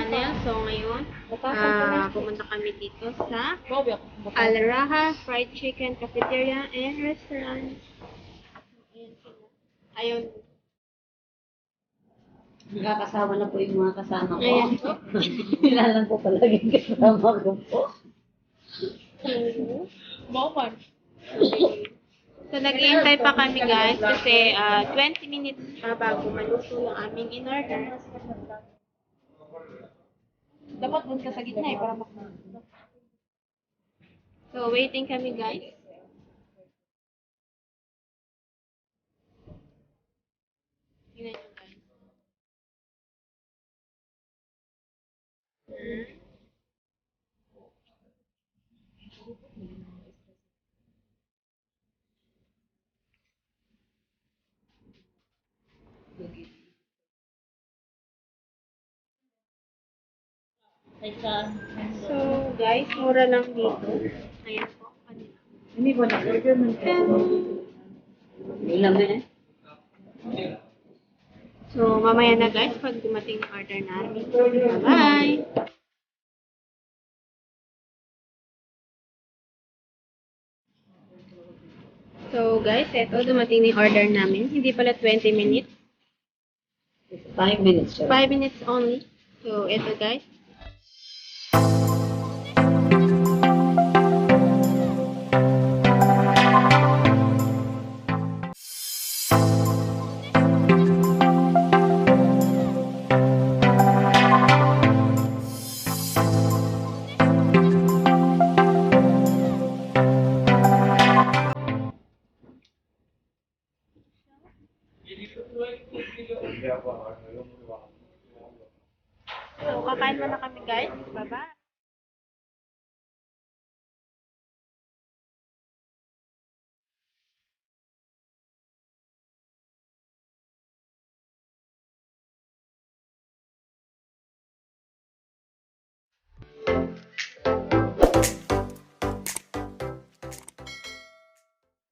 channel. So ngayon, pumunta kami dito sa Al Raha Fried Chicken Cafeteria and Restaurant. Ayan sila. Ayun. Nakakasama na po yung mga kasama ko. Ayan po. Nilalang po palagi yung kasama ko po. So, nag-iintay pa kami guys kasi 20 minutes pa bago maluto yung aming in-order. Dapat dun ka sa gitna eh, para makita. So, waiting kami guys. Tingnan nyo guys. So, guys, mura lang dito. Ayan po. Kanila. Hindi po na. Ilang na eh. So, mamaya na guys pag dumating yung order namin. Bye-bye! So, guys, eto, dumating na yung order namin. Hindi pala 20 minutes. 5 minutes. 5 minutes only. So, eto guys. So, kakain muna kami guys. Bye-bye!